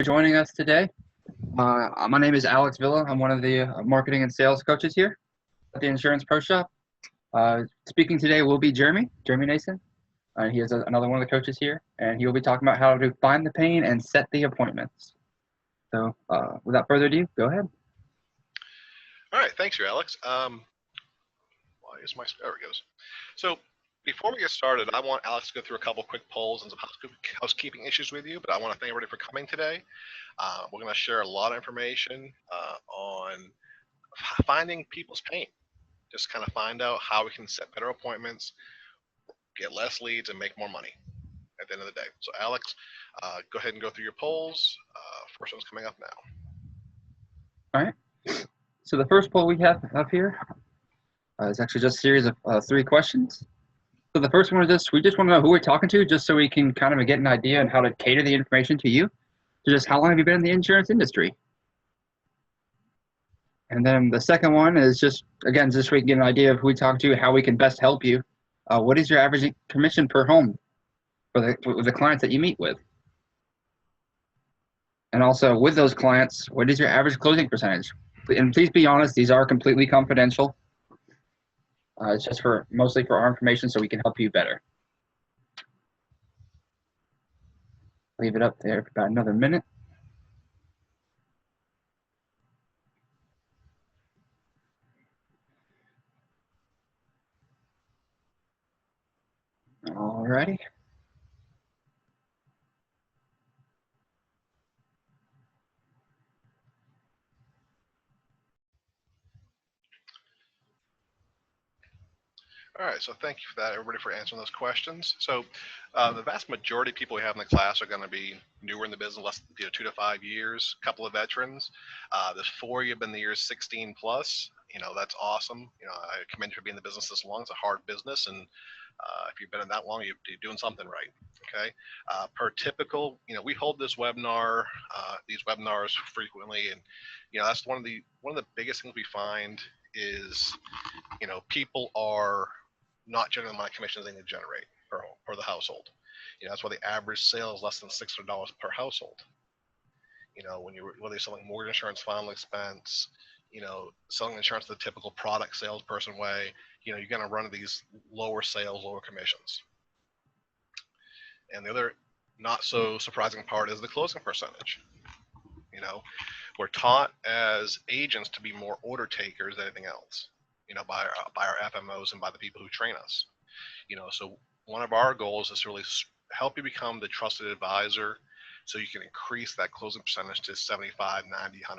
For joining us today. My name is Alex Villa. I'm one of the marketing and sales coaches here at the Insurance Pro Shop. Speaking today will be Jeremy Nason. He is another one of the coaches here, and he will be talking about how to find the pain and set the appointments. So, without further ado, go ahead. All right, thanks, Alex. Why is there it goes. So before we get started, I want Alex to go through a couple quick polls and some housekeeping issues with you, but I want to thank everybody for coming today. We're going to share a lot of information on finding people's pain. Just kind of find out how we can set better appointments, get less leads, and make more money at the end of the day. So Alex, go ahead and go through your polls. First one's coming up now. All right. So the first poll we have up here is actually just a series of 3 questions. So the first one is this: we just want to know who we're talking to, just so we can kind of get an idea on how to cater the information to you. So just how long have you been in the insurance industry? And then the second one is just, again, just so we can get an idea of who we talk to, how we can best help you. What is your average commission per home for the clients that you meet with? And also with those clients, what is your average closing percentage? And please be honest, these are completely confidential. It's just mostly for our information so we can help you better. Leave it up there for about another minute. Alrighty. All right, so thank you for that, everybody, for answering those questions. So the vast majority of people we have in the class are going to be newer in the business, less than 2 to 5 years, a couple of veterans. There's 4 of you have been in the years 16 plus. That's awesome. I commend you for being in the business this long. It's a hard business, and if you've been in that long, you're doing something right. Okay. Per typical, we hold this webinar, these webinars frequently, and that's one of the biggest things we find is people are not generating the amount of commissions they need to generate per the household. That's why the average sale is less than $600 per household. When whether you're selling mortgage insurance, final expense, selling insurance the typical product salesperson way, you're going to run into these lower sales, lower commissions. And the other not so surprising part is the closing percentage. We're taught as agents to be more order takers than anything else. By our FMOs and by the people who train us. So one of our goals is to really help you become the trusted advisor so you can increase that closing percentage to 75, 90, 100%.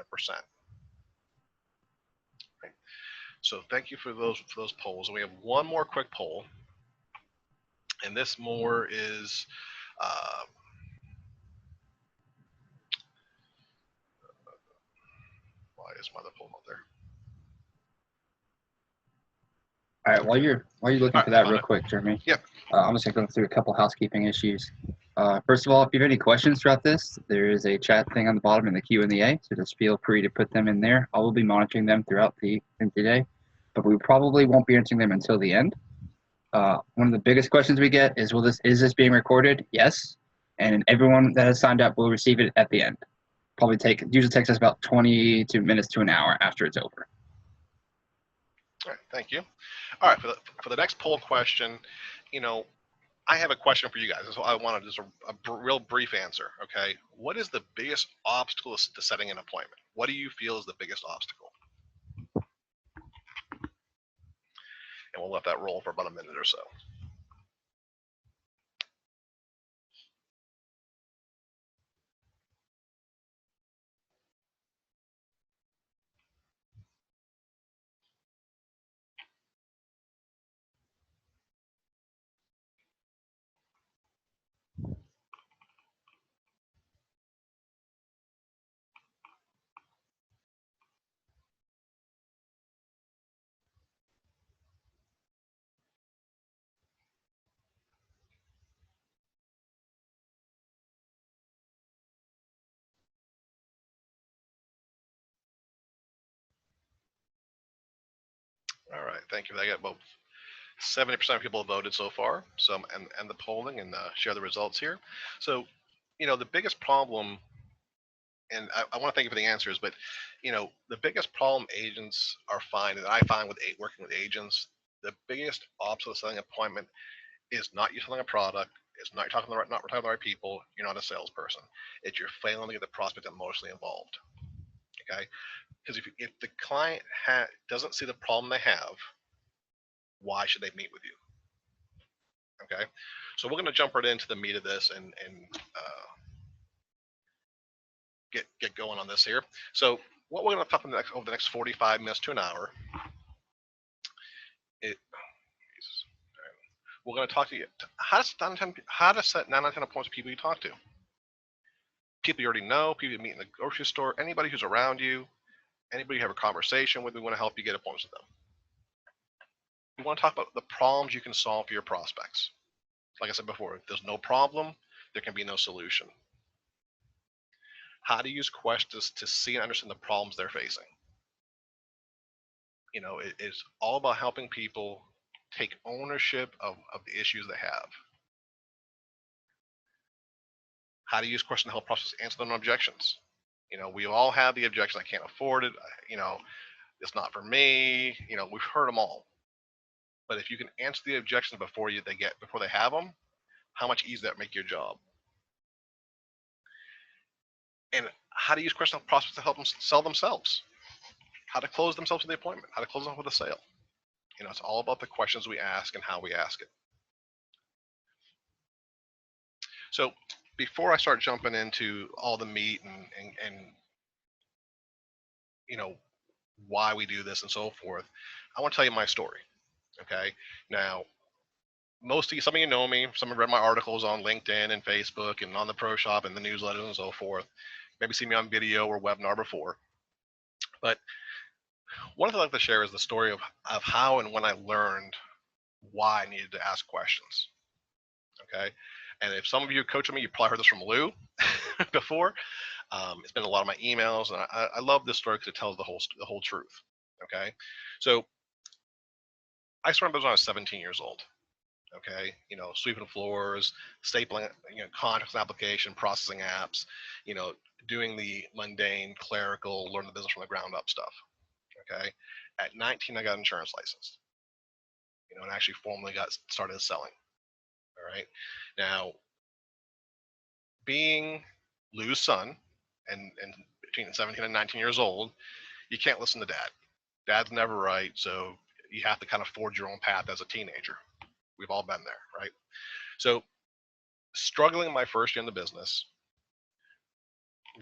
Okay. So thank you for those polls. And we have one more quick poll. And this more is why is my other poll not there? All right, while you're looking for that real quick, Jeremy. Yep. I'm just gonna go through a couple housekeeping issues. First of all, if you have any questions throughout this, there is a chat thing on the bottom in the Q&A, so just feel free to put them in there. I will be monitoring them throughout the day, but we probably won't be answering them until the end. One of the biggest questions we get is, is this being recorded? Yes, and everyone that has signed up will receive it at the end. Usually takes us about 22 minutes to an hour after it's over. All right, thank you. All right, for the next poll question, I have a question for you guys. So I wanted just a real brief answer. Okay, what is the biggest obstacle to setting an appointment? What do you feel is the biggest obstacle? And we'll let that roll for about a minute or so. All right, thank you. I got about 70% of people have voted so far. So and the polling and share the results here. So, the biggest problem and I want to thank you for the answers, but the biggest problem agents are finding, that I find with working with agents, the biggest obstacle to selling an appointment is not you selling a product. It's not you're talking not talking to the right people. You're not a salesperson. It's you're failing to get the prospect emotionally involved. Okay, because if the client doesn't see the problem they have, why should they meet with you? Okay, so we're going to jump right into the meat of this and get going on this here. So what we're going to talk about over the next 45 minutes to an hour, we're going to talk to you how to set 9 out of 10 appointments with people you talk to. People you already know, people you meet in the grocery store, anybody who's around you, anybody you have a conversation with, we want to help you get appointments with them. We want to talk about the problems you can solve for your prospects. Like I said before, if there's no problem, there can be no solution. How to use questions to see and understand the problems they're facing. It's all about helping people take ownership of the issues they have. How to use questions to help process answer them objections. We all have the objection, I can't afford it, it's not for me, we've heard them all. But if you can answer the objections before they have them, how much easier that make your job? And how to use questions prospects to help them sell themselves, how to close themselves with the appointment, how to close them with a sale. It's all about the questions we ask and how we ask it. So before I start jumping into all the meat and why we do this and so forth, I want to tell you my story. Okay, now some of you know me, some have read my articles on LinkedIn and Facebook and on the Pro Shop and the newsletters and so forth, maybe see me on video or webinar before. But one thing I'd like to share is the story of how and when I learned why I needed to ask questions. Okay, and if some of you coaching me, you probably heard this from Lou before. It's been a lot of my emails, and I love this story because it tells the whole truth. Okay, so I started business when I was 17 years old. Okay, sweeping floors, stapling, contracts and application, processing apps, doing the mundane clerical, learn the business from the ground up stuff. Okay, at 19, I got an insurance license, and actually formally got started selling. All right, now being Lou's son and between 17 and 19 years old, you can't listen to dad. Dad's never right, so you have to kind of forge your own path as a teenager. We've all been there, right? So struggling my first year in the business,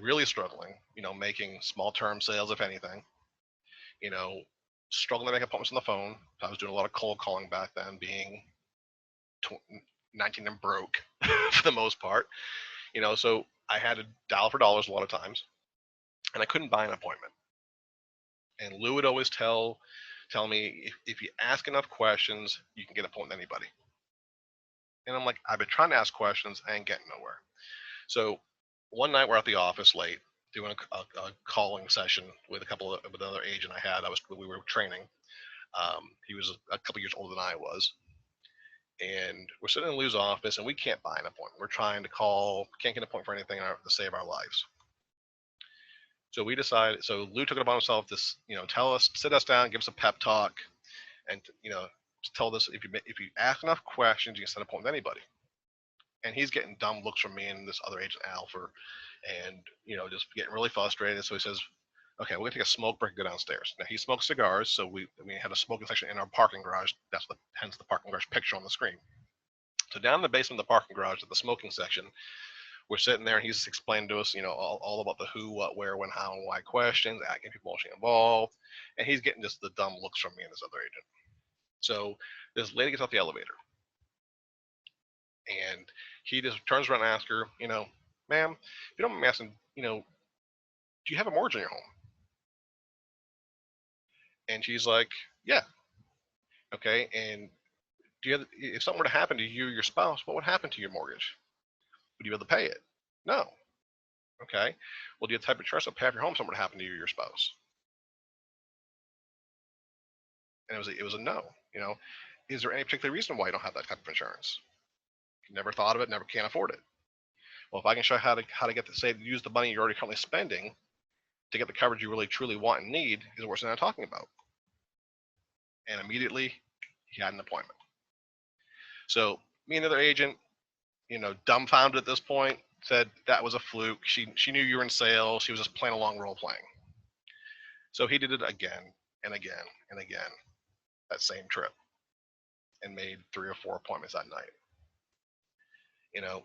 really struggling, making small term sales, if anything, struggling to make appointments on the phone. I was doing a lot of cold calling back then, being 19 and broke for the most part, so I had to dial for dollars a lot of times, and I couldn't buy an appointment. And Lou would always tell me, if you ask enough questions, you can get an appointment with anybody. And I'm like, I've been trying to ask questions, I ain't getting nowhere. So one night we're at the office late doing a calling session with with another agent I had. We were training. He was a couple years older than I was. And we're sitting in Lou's office, and we can't buy an appointment. We're trying to call, can't get an appointment for anything to save our lives. So we decided. So Lou took it upon himself to, sit us down, give us a pep talk, and tell us if you ask enough questions, you can set an appointment with anybody. And he's getting dumb looks from me and this other agent, Alfred, and just getting really frustrated. So he says, "Okay, we're gonna take a smoke break and go downstairs." Now he smokes cigars, so we had a smoking section in our parking garage. Hence the parking garage picture on the screen. So down in the basement of the parking garage at the smoking section, we're sitting there, and he's explaining to us, all about the who, what, where, when, how, and why questions, getting people emotionally involved, and he's getting just the dumb looks from me and this other agent. So this lady gets off the elevator, and he just turns around and asks her, "Ma'am, if you don't mind me asking, do you have a mortgage on your home?" And she's like, "Yeah." Okay, and if something were to happen to you or your spouse, what would happen to your mortgage? Would you be able to pay it? No. Okay. Well, do you have the type of insurance that will pay off your home if something were to happen to you or your spouse? And it was a no. Is there any particular reason why you don't have that type of insurance? Never thought of it, never can't afford it. Well, if I can show you how to get use the money you're already currently spending to get the coverage you really truly want and need, is what we're talking about. And immediately he had an appointment. So me and the other agent, dumbfounded at this point, said that was a fluke. She knew you were in sales. She was just playing along role playing. So he did it again and again and again that same trip and made 3 or 4 appointments that night.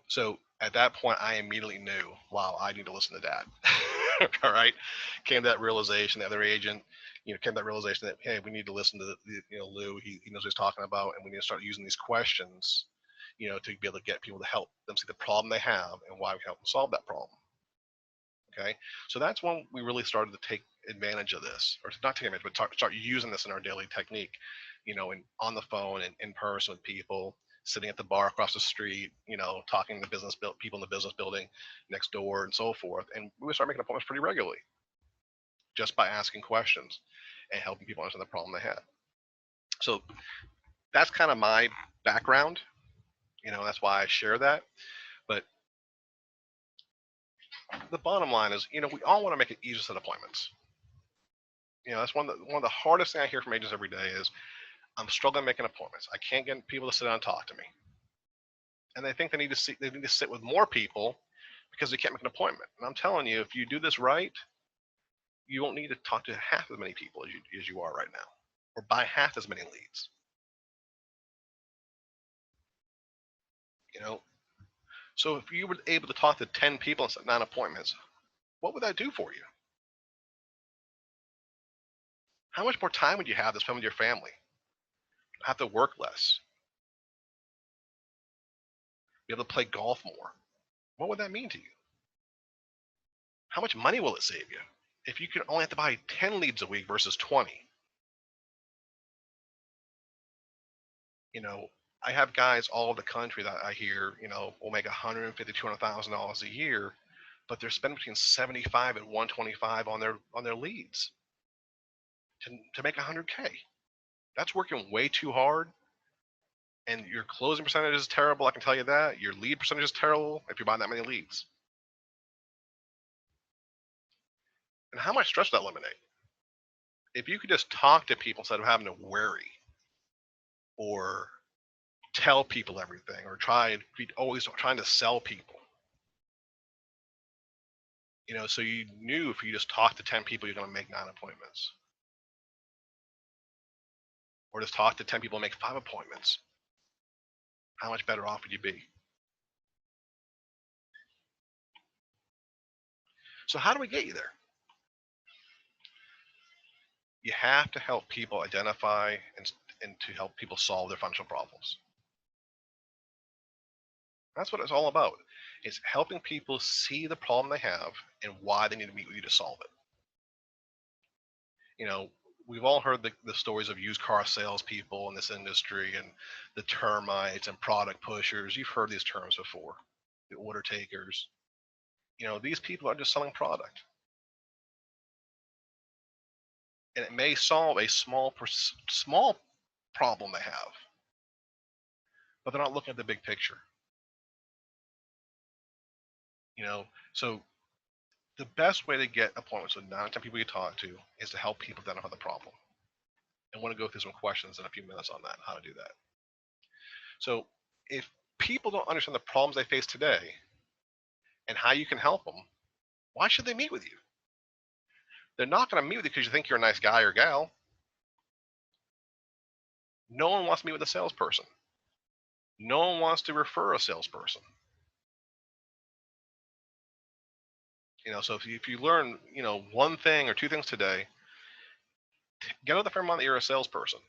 So at that point, I immediately knew, wow, I need to listen to Dad. All right. Came that realization, the other agent, came that realization that, hey, we need to listen to Lou. He knows what he's talking about, and we need to start using these questions, to be able to get people to help them see the problem they have and why we help them solve that problem. Okay. So that's when we really started to take advantage of this, or not take advantage, but start using this in our daily technique, on the phone and in person with people, sitting at the bar across the street, talking to people in the business building next door and so forth. And we would start making appointments pretty regularly just by asking questions and helping people understand the problem they had. So that's kind of my background. That's why I share that. But the bottom line is, we all want to make it easier to set appointments. That's one of the hardest things I hear from agents every day is, I'm struggling making appointments. I can't get people to sit down and talk to me. And they think they need to sit with more people because they can't make an appointment. And I'm telling you, if you do this right, you won't need to talk to half as many people as you are right now, or buy half as many leads. So if you were able to talk to 10 people and set 9 appointments, what would that do for you? How much more time would you have to spend with your family? Have to work less? Be able to play golf more? What would that mean to you? How much money will it save you if you could only have to buy 10 leads a week versus 20? I have guys all over the country that I hear, will make $150,000, $200,000 a year, but they're spending between 75 and 125 on their leads to make 100K. That's working way too hard. And your closing percentage is terrible, I can tell you that. Your lead percentage is terrible if you're buying that many leads. And how much stress would that eliminate? If you could just talk to people instead of having to worry or tell people everything or be always trying to sell people. So you knew if you just talk to 10 people, you're going to make 9 appointments. Or just talk to 10 people and make 5 appointments. How much better off would you be? So how do we get you there? You have to help people identify and to help people solve their financial problems. That's what it's all about. It's helping people see the problem they have and why they need to meet with you to solve it. We've all heard the stories of used car salespeople in this industry and the termites and product pushers. You've heard these terms before. The order takers. These people are just selling product. And it may solve a small problem they have, but they're not looking at the big picture. So the best way to get appointments with 9 or 10 people you talk to is to help people identify the problem. I want to go through some questions in a few minutes on that, how to do that. So if people don't understand the problems they face today and how you can help them, why should they meet with you? They're not going to meet with you because you think you're a nice guy or gal. No one wants to meet with a salesperson. No one wants to refer a salesperson. So if you learn, one thing or 2 things today, get out the frame on that you're a salesperson.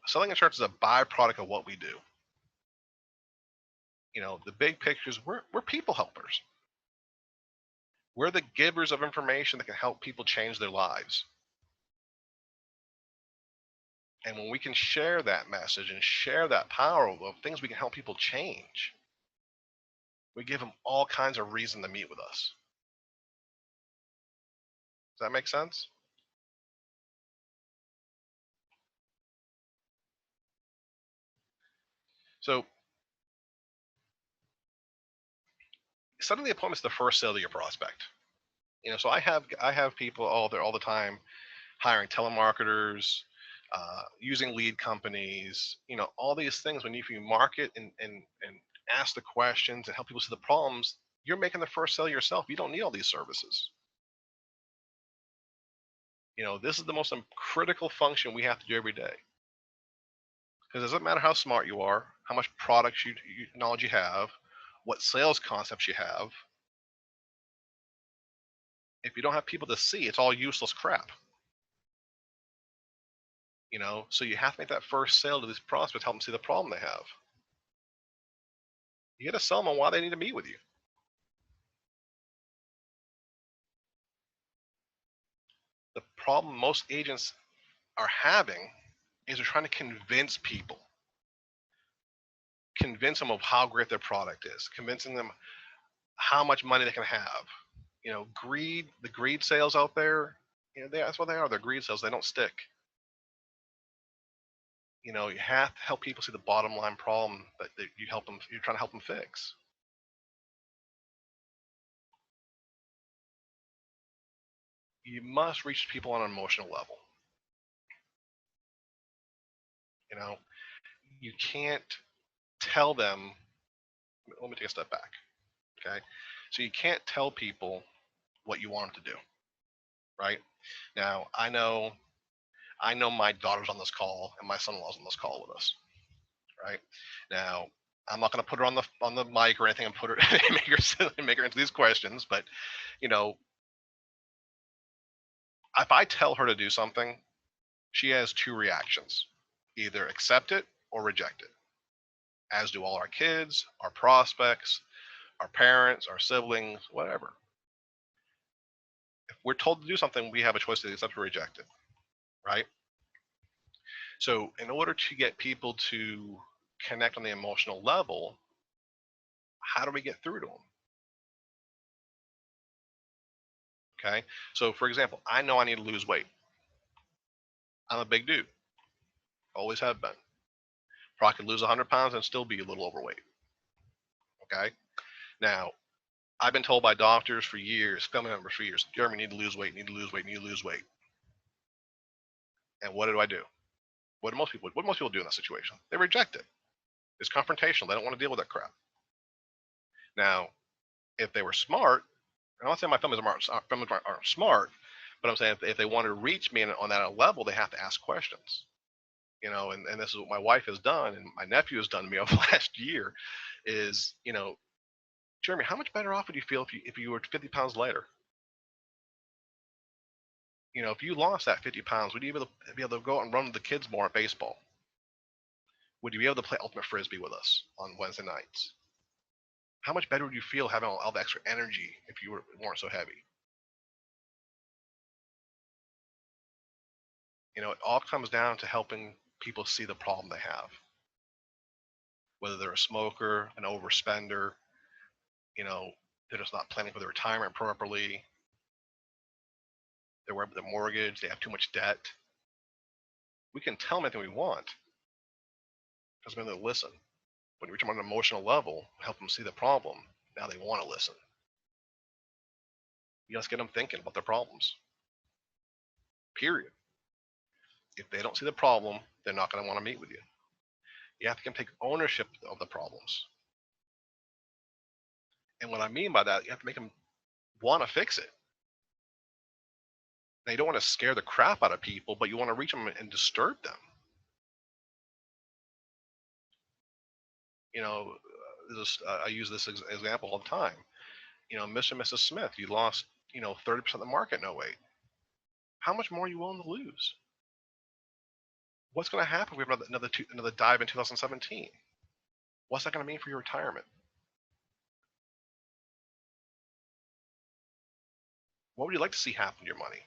Selling insurance is a byproduct of what we do. The big picture is we're people helpers. We're the givers of information that can help people change their lives. And when we can share that message and share that power of things we can help people change, we give them all kinds of reason to meet with us. Does that make sense? So setting the appointment's the first sale to your prospect. So I have people all the time hiring telemarketers, using lead companies, all these things. When if you market and ask the questions and help people see the problems, you're making the first sale yourself. You don't need all these services. This is the most critical function we have to do every day. Because it doesn't matter how smart you are, how much product knowledge you have, what sales concepts you have. If you don't have people to see, it's all useless crap. So you have to make that first sale to these prospects, help them see the problem they have. You got to sell them on why they need to meet with you. The problem most agents are having is they're trying to convince people. Convince them of how great their product is. Convincing them how much money they can have. Greed, the greed sales out there, that's what they are. They're greed sales. They don't stick. You have to help people see the bottom line problem that you're trying to help them fix. You must reach people on an emotional level. You can't tell them. Let me take a step back. Okay. So you can't tell people what you want them to do. Right. Now, I know my daughter's on this call and my son-in-law's on this call with us. Right. Now, I'm not going to put her on the mic or anything and put her make her answer these questions, but if I tell her to do something, she has two reactions: either accept it or reject it. As do all our kids, our prospects, our parents, our siblings, whatever. If we're told to do something, we have a choice to accept or reject it, right? So in order to get people to connect on the emotional level, how do we get through to them? Okay, so for example, I know I need to lose weight. I'm a big dude. Always have been. Probably could lose 100 pounds and still be a little overweight. Okay, now I've been told by doctors for years, family members for years, Jeremy, you need to lose weight, need to lose weight, need to lose weight. And what do? What do most people do in that situation? They reject it. It's confrontational. They don't want to deal with that crap. Now, if they were smart, I'm not saying my families aren't smart, but I'm saying if they want to reach me on that level, they have to ask questions. And this is what my wife has done and my nephew has done to me over the last year is, Jeremy, how much better off would you feel if you were 50 pounds lighter? If you lost that 50 pounds, would you be able to go out and run with the kids more at baseball? Would you be able to play ultimate frisbee with us on Wednesday nights? How much better would you feel having all the extra energy if you weren't so heavy? It all comes down to helping people see the problem they have. Whether they're a smoker, an overspender, they're just not planning for their retirement properly. They're worried about their mortgage. They have too much debt. We can tell them anything we want because we're going to listen. When you reach them on an emotional level, help them see the problem. Now they want to listen. You just get them thinking about their problems. Period. If they don't see the problem, they're not going to want to meet with you. You have to take ownership of the problems. And what I mean by that, you have to make them want to fix it. Now, you don't want to scare the crap out of people, but you want to reach them and disturb them. I use this example all the time. Mr. and Mrs. Smith, you lost, 30% of the market, no weight. How much more are you willing to lose? What's going to happen if we have another dive in 2017? What's that going to mean for your retirement? What would you like to see happen to your money?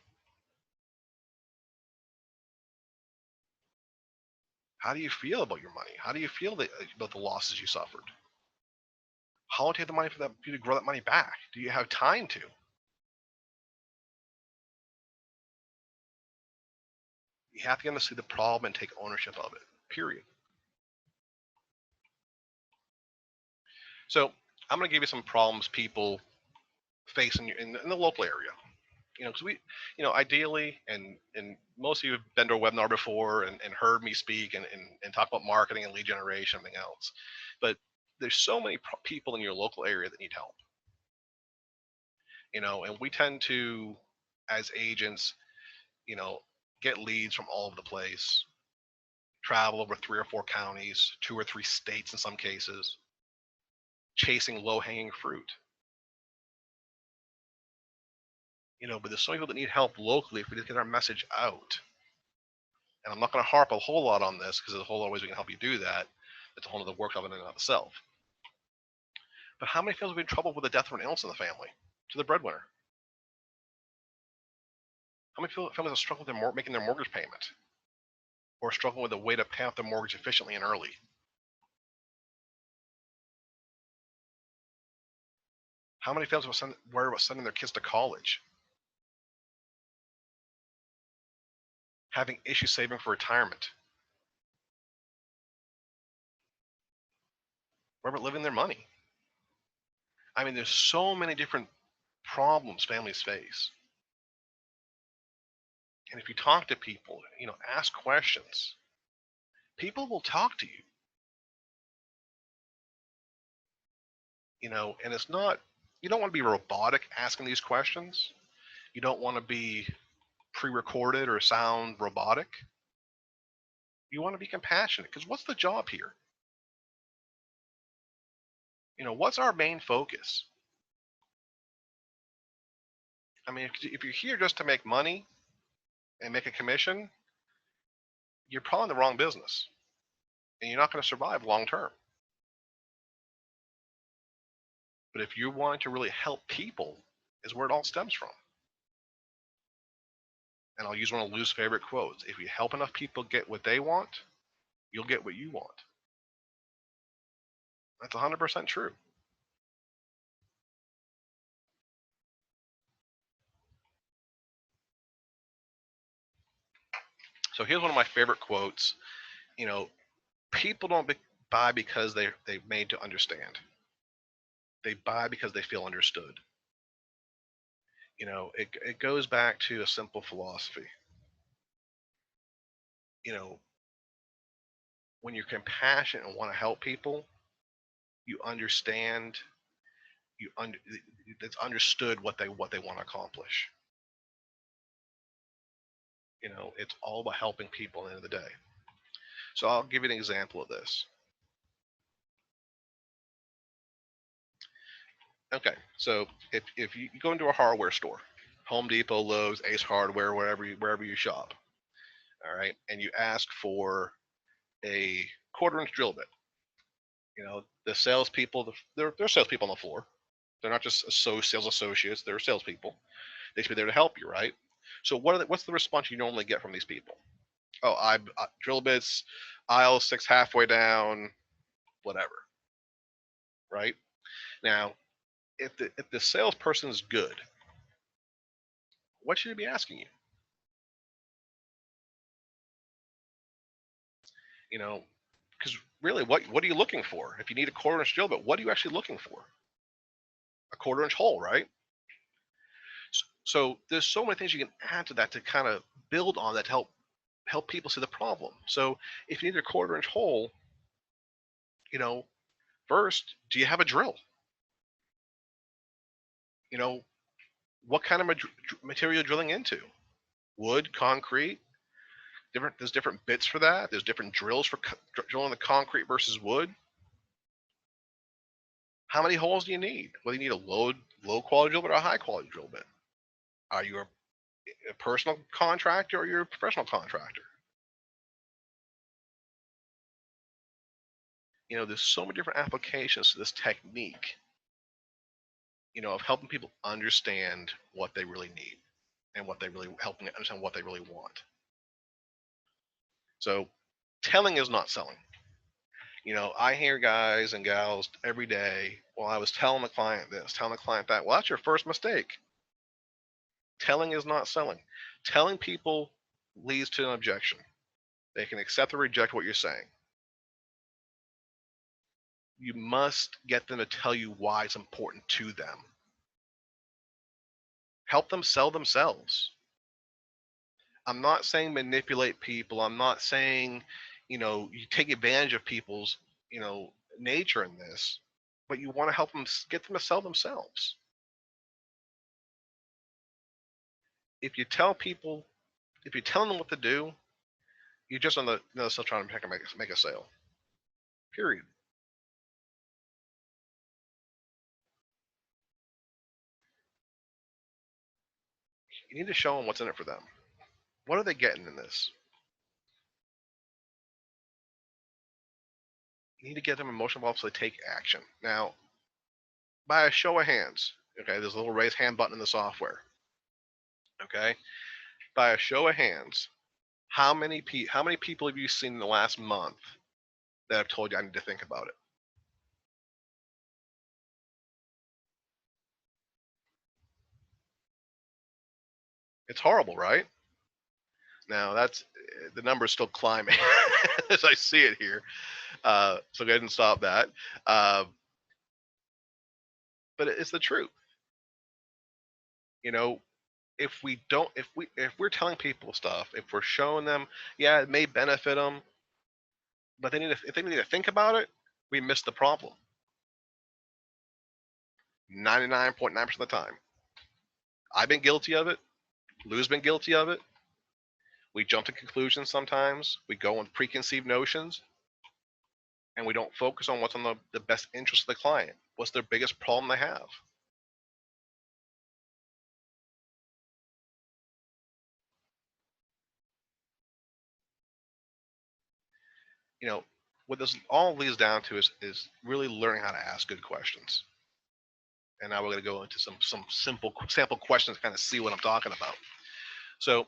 How do you feel about your money? How do you feel about the losses you suffered? How long do you have the money for you to grow that money back? Do you have time to? You have to get them to see the problem and take ownership of it, period. So I'm going to give you some problems people face in the local area. Because ideally, and most of you have been to a webinar before and heard me speak and talk about marketing and lead generation and everything else. But there's so many people in your local area that need help. And we tend to, as agents, get leads from all over the place, travel over 3 or 4 counties, 2 or 3 states in some cases, chasing low-hanging fruit. But there's some people that need help locally if we just get our message out. And I'm not going to harp a whole lot on this because there's a whole lot of ways we can help you do that. It's a whole other workshop in and of itself. But how many families have been in trouble with the death of an illness in the family to the breadwinner? How many families have struggled with making their mortgage payment or struggling with a way to pay off their mortgage efficiently and early? How many families worry about sending their kids to college? Having issues saving for retirement? Worry about living their money? I mean, there's so many different problems families face. And if you talk to people, ask questions, people will talk to you. And it's not, you don't want to be robotic asking these questions. You don't want to be pre-recorded or sound robotic. You want to be compassionate, because what's the job here? What's our main focus? I mean, if you're here just to make money and make a commission, you're probably in the wrong business, and you're not going to survive long term. But if you're wanting to really help people, is where it all stems from. And I'll use one of Lou's favorite quotes: if you help enough people get what they want, you'll get what you want. That's 100% true. So here's one of my favorite quotes. People don't buy because they're made to understand. They buy because they feel understood. It goes back to a simple philosophy. When you're compassionate and want to help people, you understand. It's understood what they want to accomplish. It's all about helping people at the end of the day. So I'll give you an example of this. Okay, so if you go into a hardware store, Home Depot, Lowe's, Ace Hardware, wherever you shop, all right, and you ask for a 1/4-inch drill bit, the salespeople, they're salespeople on the floor. They're not just sales associates; they're salespeople. They should be there to help you, right? So what's the response you normally get from these people? Oh, I drill bits, aisle 6 halfway down, whatever, right? Now, if the salesperson is good, what should he be asking you? Because really, what are you looking for? If you need a 1/4-inch drill bit, what are you actually looking for? A 1/4-inch hole, right? So there's so many things you can add to that to kind of build on that to help people see the problem. So if you need a 1/4-inch hole, first, do you have a drill? What kind of material you're drilling into? Wood, concrete? There's different bits for that. There's different drills for drilling the concrete versus wood. How many holes do you need? Whether you need a low quality drill bit or a high quality drill bit. Are you a personal contractor or you're a professional contractor? There's so many different applications to this technique, of helping people understand what they really need and helping them understand what they really want. So telling is not selling. I hear guys and gals every day, well, I was telling the client this, telling the client that. Well, that's your first mistake. Telling is not selling. Telling people leads to an objection. They can accept or reject what you're saying. you must get them to tell you why it's important to them. Help them sell themselves. I'm not saying manipulate people. I'm not saying, you take advantage of people's, nature in this, but you want to help them get them to sell themselves. If you tell people, if you're telling them what to do, you're just on the still trying to make a sale. Period. You need to show them what's in it for them. What are they getting in this? You need to get them emotional involved so they take action. Now, by a show of hands, okay, there's a little raise hand button in the software. Okay, by a show of hands, how many people have you seen in the last month that have told you I need to think about it? It's horrible, right? Now that's the number is still climbing as I see it here. So go ahead and stop that. But it's the truth. If we're telling people stuff, if we're showing them, yeah, it may benefit them, but if they need to think about it, we miss the problem. 99.9% of the time. I've been guilty of it. Lou's been guilty of it. We jump to conclusions sometimes. We go on preconceived notions, and we don't focus on what's on the best interest of the client. What's their biggest problem they have? What this all leads down to is really learning how to ask good questions. And now we're going to go into some simple sample questions to kind of see what I'm talking about. So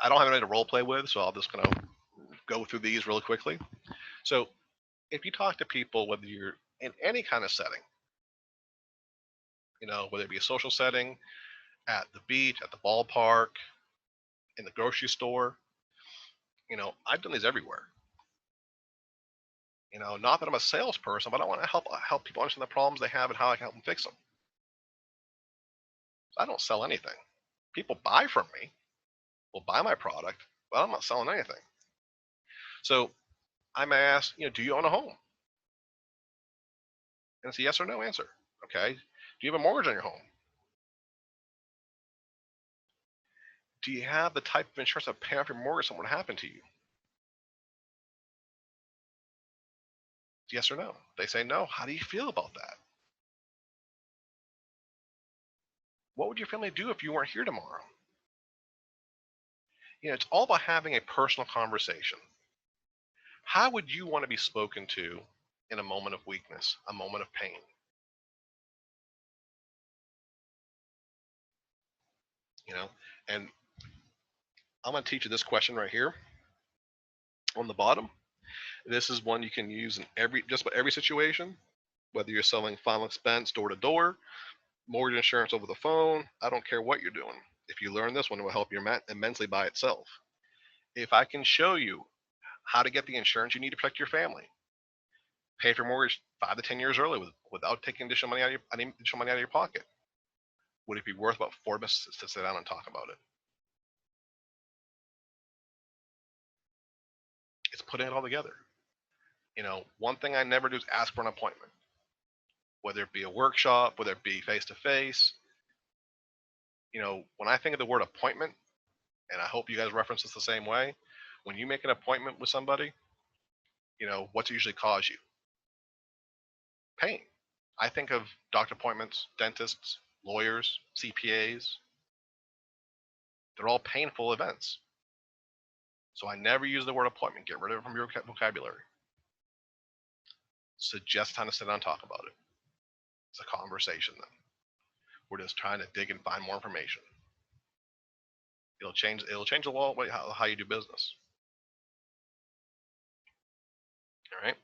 I don't have anybody to role play with, so I'll just kind of go through these really quickly. So if you talk to people, whether you're in any kind of setting, whether it be a social setting, at the beach, at the ballpark, in the grocery store, I've done these everywhere. Not that I'm a salesperson, but I want to help people understand the problems they have and how I can help them fix them. I don't sell anything. People buy from me, will buy my product, but I'm not selling anything. So I may ask, do you own a home? And it's a yes or no answer. Okay. Do you have a mortgage on your home? Do you have the type of insurance that pay off your mortgage if something would happen to you? Yes or no? They say no. How do you feel about that? What would your family do if you weren't here tomorrow? It's all about having a personal conversation. How would you want to be spoken to in a moment of weakness, a moment of pain? And I'm going to teach you this question right here on the bottom. This is one you can use in just about every situation, whether you're selling final expense door to door, mortgage insurance over the phone. I don't care what you're doing. If you learn this one, it will help you immensely by itself. If I can show you how to get the insurance you need to protect your family, pay for your mortgage 5 to 10 years early without taking additional money out of your pocket, would it be worth about 4 minutes to sit down and talk about it? It's putting it all together. One thing I never do is ask for an appointment, whether it be a workshop, whether it be face to face. When I think of the word appointment, and I hope you guys reference this the same way, when you make an appointment with somebody, what's it usually cause you? Pain. I think of doctor appointments, dentists, lawyers, CPAs. They're all painful events. So I never use the word appointment. Get rid of it from your vocabulary. Suggest time to sit down and talk about it. It's a conversation then. We're just trying to dig and find more information. It'll change the law, how you do business. All right.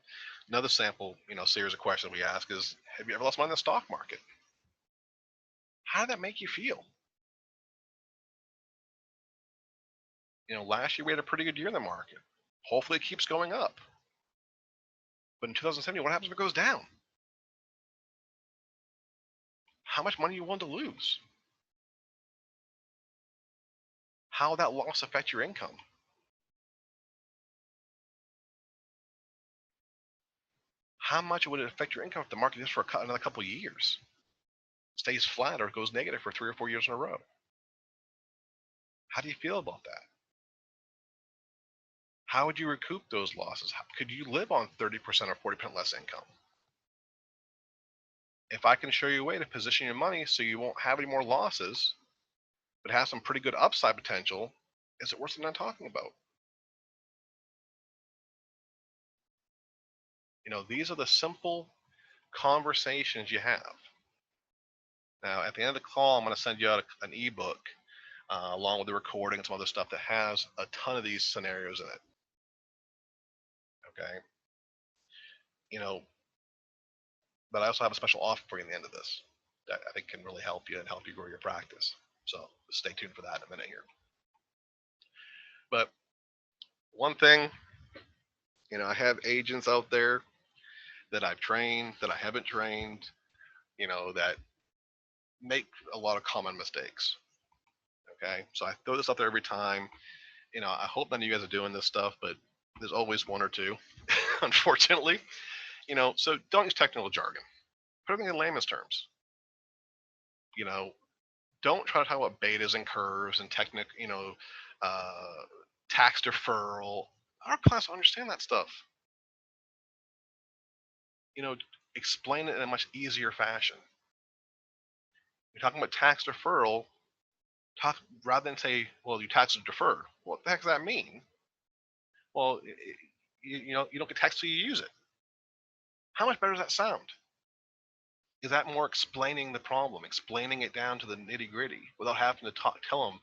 Another sample, series of questions we ask is, have you ever lost money in the stock market? How did that make you feel? Last year we had a pretty good year in the market. Hopefully it keeps going up. But in 2070, what happens if it goes down? How much money you want to lose? How will that loss affect your income? How much would it affect your income if the market is for another couple of years, stays flat, or goes negative for 3 or 4 years in a row? How do you feel about that? How would you recoup those losses? Could you live on 30% or 40% less income? If I can show you a way to position your money so you won't have any more losses, but have some pretty good upside potential, is it worth something I'm talking about? These are the simple conversations you have. Now, at the end of the call, I'm going to send you out an ebook along with the recording and some other stuff that has a ton of these scenarios in it. Okay. But I also have a special offer for you in the end of this that I think can really help you and help you grow your practice. So stay tuned for that in a minute here. But one thing, I have agents out there that I've trained, that I haven't trained, that make a lot of common mistakes. Okay. So I throw this out there every time. I hope none of you guys are doing this stuff, but there's always one or two, unfortunately. So don't use technical jargon. Put everything in layman's terms. Don't try to talk about betas and curves and tax deferral. Our class will understand that stuff. Explain it in a much easier fashion. You're talking about tax deferral. Rather than say, well, you tax deferred. What the heck does that mean? Well, you don't get taxed till you use it. How much better does that sound? Is that more explaining the problem, explaining it down to the nitty gritty without having to tell them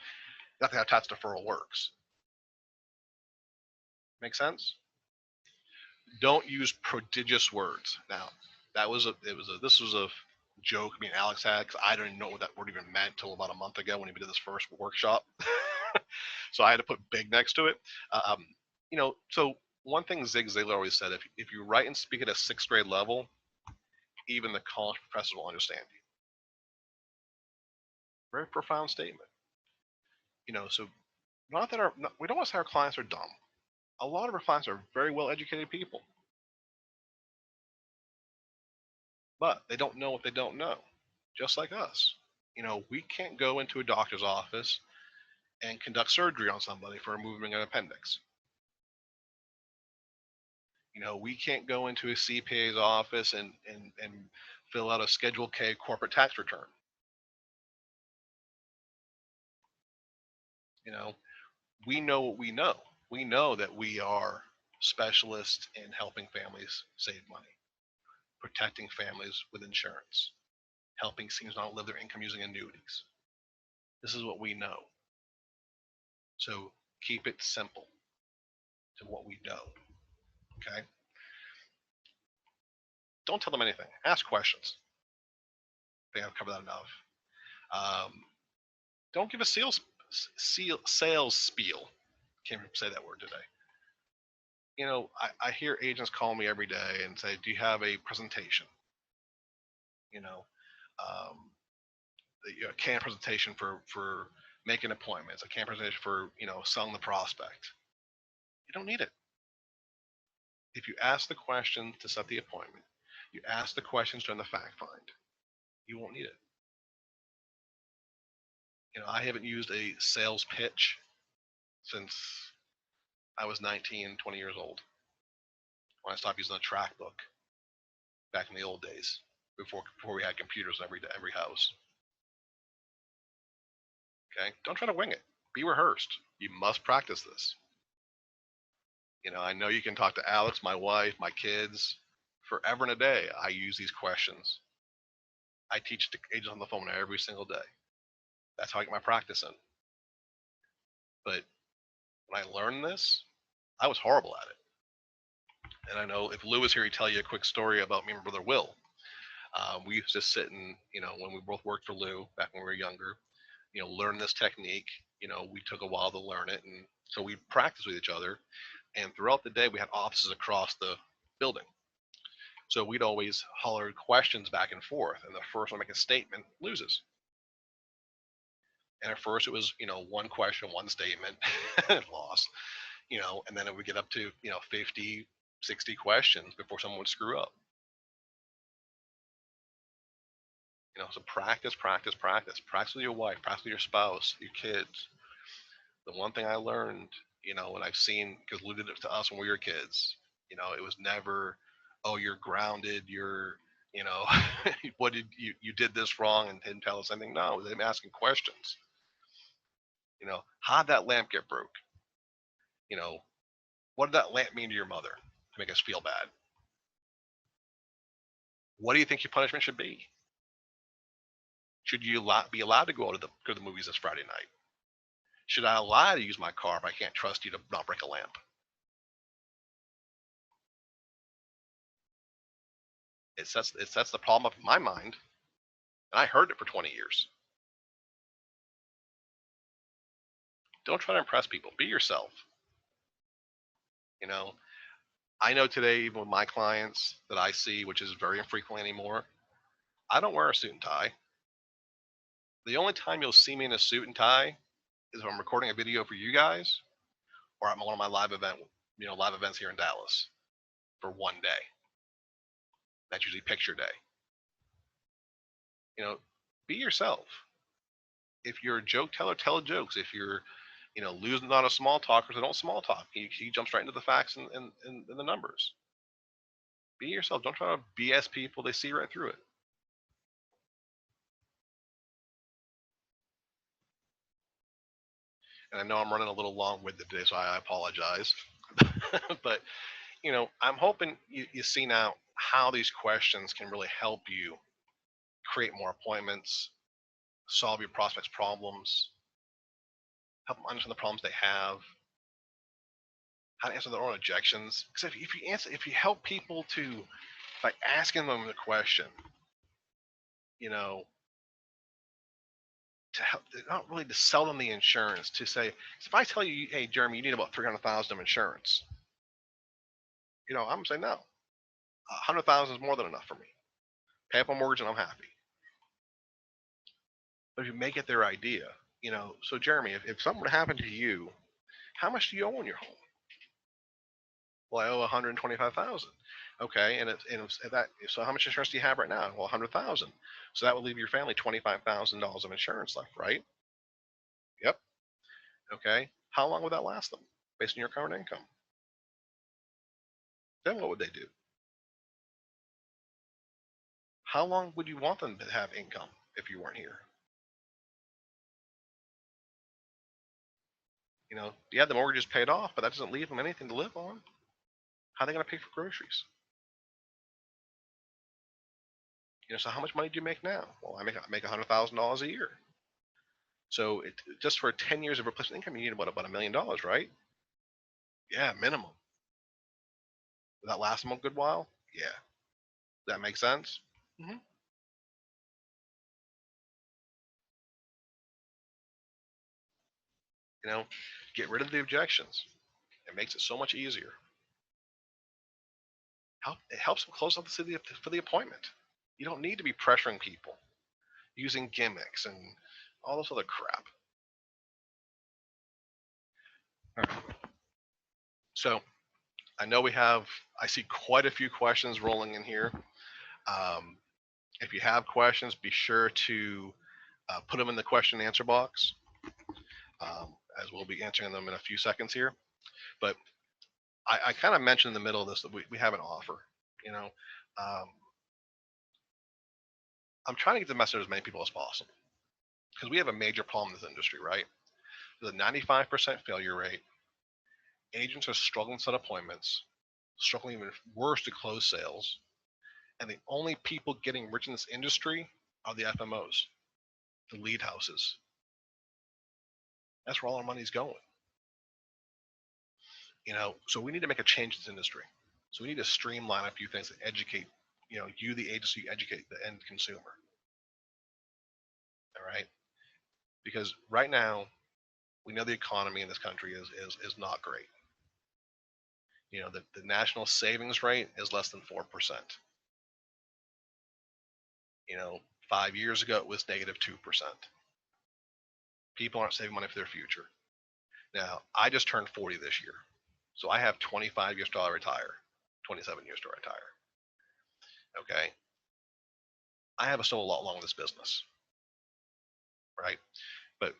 that's how tax deferral works? Make sense? Don't use prodigious words. Now, this was a joke me and Alex had, because I didn't know what that word even meant until about a month ago when he did this first workshop. So I had to put big next to it. So one thing Zig Ziglar always said, if you write and speak at a 6th grade level, even the college professor will understand you. Very profound statement. So we don't want to say our clients are dumb. A lot of our clients are very well educated people, but they don't know what they don't know, just like us. We can't go into a doctor's office and conduct surgery on somebody for removing an appendix. We can't go into a CPA's office and fill out a Schedule K corporate tax return. We know what we know. We know that we are specialists in helping families save money, protecting families with insurance, helping seniors not live their income using annuities. This is what we know. So keep it simple to what we know. Okay? Don't tell them anything. Ask questions. I think I've covered that enough. Don't give a sales spiel. Can't even say that word today. I hear agents call me every day and say, do you have a presentation? A CAN presentation for making appointments, a CAN presentation for, selling the prospect. You don't need it. If you ask the question to set the appointment, you ask the questions during the fact find, you won't need it. I haven't used a sales pitch since I was 19, 20 years old, when I stopped using a track book back in the old days, before we had computers in every house. Okay? Don't try to wing it. Be rehearsed. You must practice this. I know you can talk to Alex, my wife, my kids, forever and a day. I use these questions. I teach the agents on the phone every single day. That's how I get my practice in. But when I learned this, I was horrible at it. And I know if Lou was here, he'd tell you a quick story about me and my brother Will. We used to sit and, when we both worked for Lou back when we were younger, learn this technique. We took a while to learn it. And so we practiced with each other. And throughout the day, we had offices across the building. So we'd always holler questions back and forth, and the first one to make a statement loses. And at first it was, one question, one statement, lost, and then it would get up to, 50, 60 questions before someone would screw up. So practice, practice, practice. Practice with your wife, practice with your spouse, your kids. The one thing I learned, and I've seen, because Lou did it to us when we were kids, it was never, oh, you're grounded, you're, what did you did this wrong and didn't tell us anything. No, them asking questions. How'd that lamp get broke? What did that lamp mean to your mother to make us feel bad? What do you think your punishment should be? Should you be allowed to go to the movies this Friday night? Should I allow you to use my car if I can't trust you to not break a lamp? It sets the problem up in my mind, and I heard it for 20 years. Don't try to impress people. Be yourself. I know today, even with my clients that I see, which is very infrequently anymore, I don't wear a suit and tie. The only time you'll see me in a suit and tie is if I'm recording a video for you guys, or I'm on one of my live events here in Dallas for one day. That's usually picture day. Be yourself. If you're a joke teller, tell jokes. If you're, losing on a small talker, so don't small talk. He jumps right into the facts and the numbers. Be yourself. Don't try to BS people. They see right through it. And I know I'm running a little long-winded today, so I apologize. But, I'm hoping you see now how these questions can really help you create more appointments, solve your prospects' problems, help them understand the problems they have, how to answer their own objections. Because if you help people by asking them the question, to help, not really to sell them the insurance, to say, if I tell you, hey, Jeremy, you need about 300,000 of insurance, I'm gonna say no. 100,000 is more than enough for me. Pay up a mortgage and I'm happy. But if you make it their idea, so Jeremy, if something would happen to you, how much do you owe on your home? Well, I owe 125,000. Okay, so how much insurance do you have right now? Well, 100,000. So that would leave your family $25,000 of insurance left, right? Yep. Okay. How long would that last them, based on your current income? Then what would they do? How long would you want them to have income if you weren't here? Yeah, the mortgage is paid off, but that doesn't leave them anything to live on. How are they going to pay for groceries? So how much money do you make now? Well, I make $100,000 a year. So just for 10 years of replacement income, you need about $1 million, right? Yeah, minimum. Will that last them a good while? Yeah. Does that make sense? Mm-hmm. Get rid of the objections. It makes it so much easier. It helps them close up for the appointment. You don't need to be pressuring people using gimmicks and all this other crap. All right. So I know I see quite a few questions rolling in here. If you have questions, be sure to put them in the question and answer box, as we'll be answering them in a few seconds here. But I kind of mentioned in the middle of this that we have an offer. I'm trying to get the message to as many people as possible, because we have a major problem in this industry, right? There's a 95% failure rate. Agents are struggling to set appointments, struggling even worse to close sales. And the only people getting rich in this industry are the FMOs, the lead houses. That's where all our money's going. So we need to make a change in this industry. So we need to streamline a few things and educate, you, the agency, educate the end consumer. All right. Because right now, we know the economy in this country is not great. The national savings rate is less than 4%. 5 years ago, it was negative 2%. People aren't saving money for their future. Now, I just turned 40 this year. So I have 25 years to retire, 27 years to retire. Okay. I have still a lot long in this business. Right. But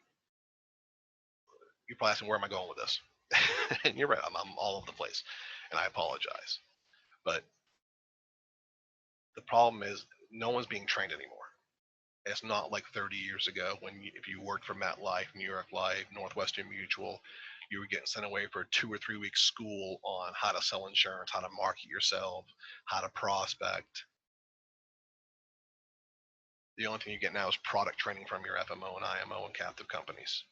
you're probably asking, where am I going with this? And you're right. I'm all over the place. And I apologize. But the problem is no one's being trained anymore. It's not like 30 years ago when if you worked for MetLife, New York Life, Northwestern Mutual, you were getting sent away for a 2 or 3 week school on how to sell insurance, how to market yourself, how to prospect. The only thing you get now is product training from your FMO and IMO and captive companies.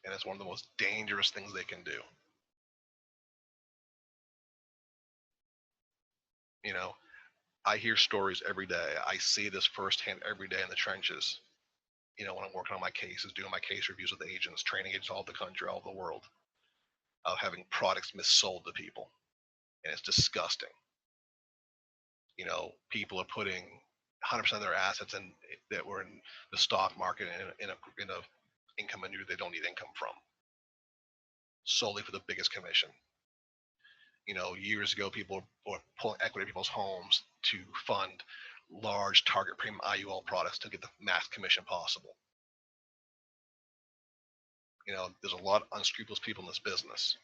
And it's one of the most dangerous things they can do. I hear stories every day. I see this firsthand every day in the trenches. When I'm working on my cases, doing my case reviews with agents, training agents all over the country, all over the world, of having products missold to people. And it's disgusting. People are putting 100% of their assets that were in the stock market in a income annuity they don't need income from, solely for the biggest commission. Years ago, people were pulling equity in people's homes to fund large target premium IUL products to get the max commission possible. There's a lot of unscrupulous people in this business.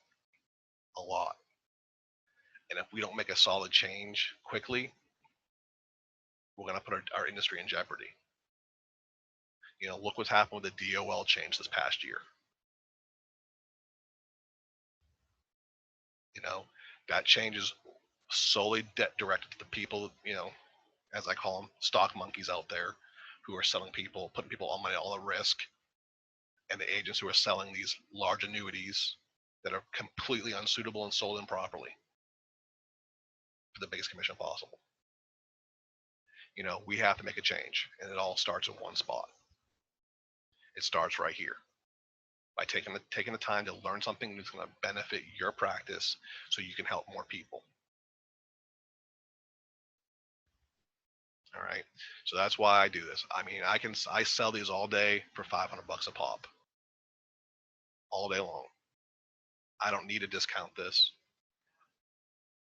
A lot. And if we don't make a solid change quickly, we're going to put our industry in jeopardy. Look what's happened with the DOL change this past year. That change is solely directed to the people, as I call them, stock monkeys out there who are selling people, putting people on money, all at risk, and the agents who are selling these large annuities that are completely unsuitable and sold improperly for the biggest commission possible. We have to make a change, and it all starts in one spot. It starts right here. By taking the time to learn something that's going to benefit your practice so you can help more people. All right. So that's why I do this. I sell these all day for $500 a pop. All day long. I don't need to discount this.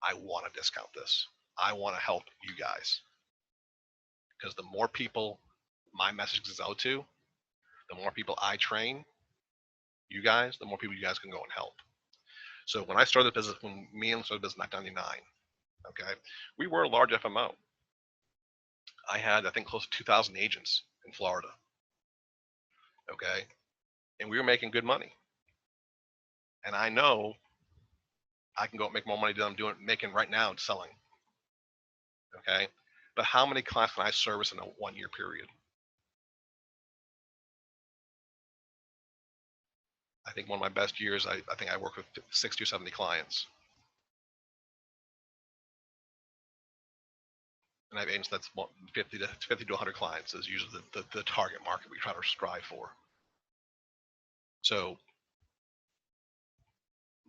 I want to discount this. I want to help you guys. Because the more people my message goes out to, the more people I train, you guys, the more people you guys can go and help. So when I started the business, when me and started the business in 1999, okay, we were a large FMO. I had, I think, close to 2,000 agents in Florida. Okay. And we were making good money. And I know I can go make more money than I'm making right now selling. Okay. But how many clients can I service in a 1 year period? I think one of my best years, I think I worked with 60 or 70 clients. And I have agents that's 50 to 100 clients is usually the target market we try to strive for. So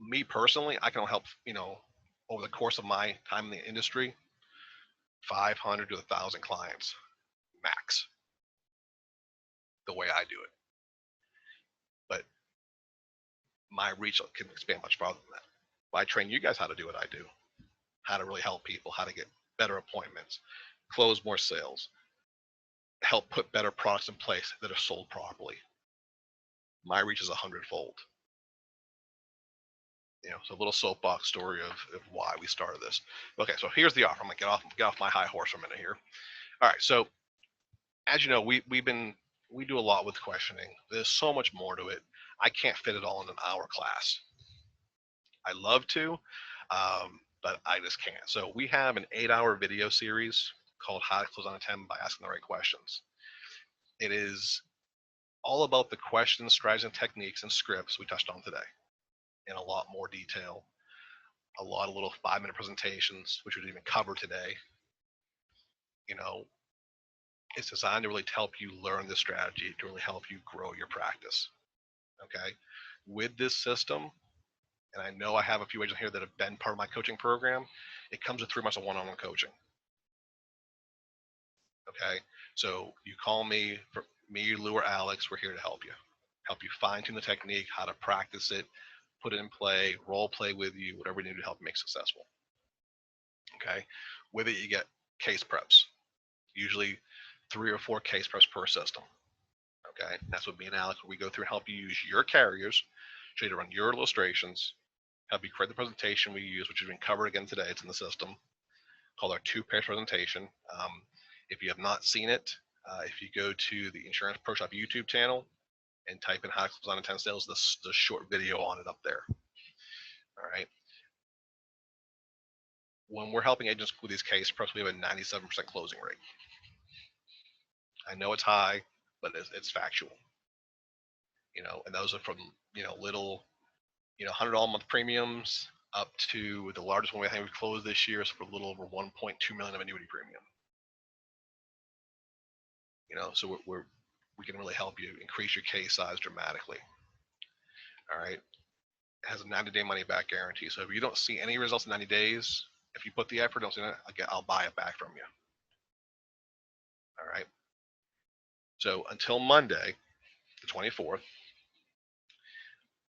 me personally, I can help, over the course of my time in the industry, 500 to 1,000 clients max, the way I do it. But my reach can expand much farther than that. But I train you guys how to do what I do, how to really help people, how to get better appointments, close more sales, help put better products in place that are sold properly. My reach is 100-fold. So a little soapbox story of why we started this. Okay, so here's the offer. I'm gonna get off my high horse for a minute here. All right, so as you know, we do a lot with questioning. There's so much more to it. I can't fit it all in an hour class. I love to, but I just can't. So we have an 8-hour video series called How to Close on a 10 by Asking the Right Questions. It is all about the questions, strategies, and techniques and scripts we touched on today in a lot more detail. A lot of little 5-minute presentations, which we didn't even cover today. It's designed to really help you learn the strategy, to really help you grow your practice. Okay. with this system, and I know I have a few agents here that have been part of my coaching program, it comes with 3 months of one-on-one coaching. Okay, so you call me, Lou, or Alex. We're here to help you fine tune the technique, how to practice it, put it in play, role play with you, whatever you need to help you make successful. Okay, with it you get case preps, usually 3 or 4 case preps per system. Okay, that's what me and Alex, we go through and help you use your carriers, show you to run your illustrations, help you create the presentation we use, which has been covered again today. It's in the system, called our 2-page presentation. If you have not seen it, if you go to the Insurance Pro Shop YouTube channel and type in how to close on 10 sales, the short video on it up there. All right. When we're helping agents with these case preps, we have a 97% closing rate. I know it's high, but it's factual. And those are from, little, $100 a month premiums up to the largest one we think we've closed this year is for a little over 1.2 million of annuity premium. So we can really help you increase your case size dramatically. All right. It has a 90-day money back guarantee. So if you don't see any results in 90 days, if you put the effort, don't see it, I'll buy it back from you. All right. So until Monday, the 24th,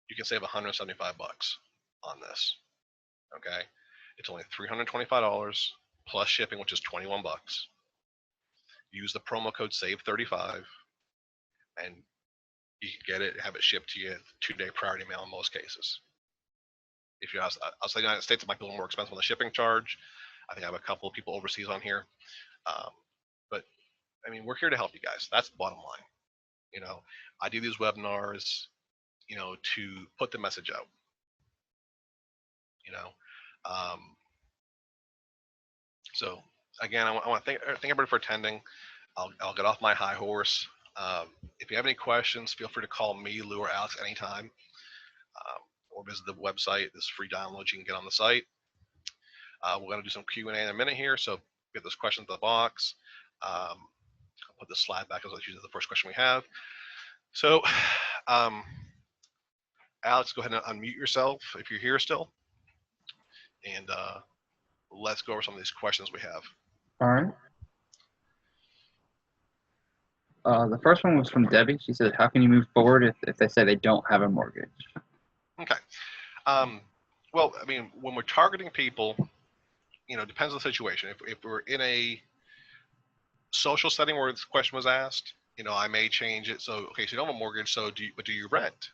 you can save $175 on this. Okay. It's only $325 plus shipping, which is $21. Use the promo code SAVE35 and you can get it, have it shipped to you 2-day priority mail in most cases. If you're outside the United States, it might be a little more expensive on the shipping charge. I think I have a couple of people overseas on here. But I mean, we're here to help you guys. That's the bottom line. I do these webinars, to put the message out. So again, I want to thank everybody for attending. I'll get off my high horse. If you have any questions, feel free to call me, Lou, or Alex anytime, or visit the website. This free download you can get on the site. We're going to do some Q&A in a minute here, so get those questions in the box. I'll put the slide back as that's usually the first question we have. So, Alex, go ahead and unmute yourself if you're here still, and let's go over some of these questions we have. All right. The first one was from Debbie. She said, how can you move forward if they say they don't have a mortgage? Okay. Well, I mean, when we're targeting people, depends on the situation. If we're in a social setting where this question was asked, I may change it. So, okay, so you don't have a mortgage, so do you rent?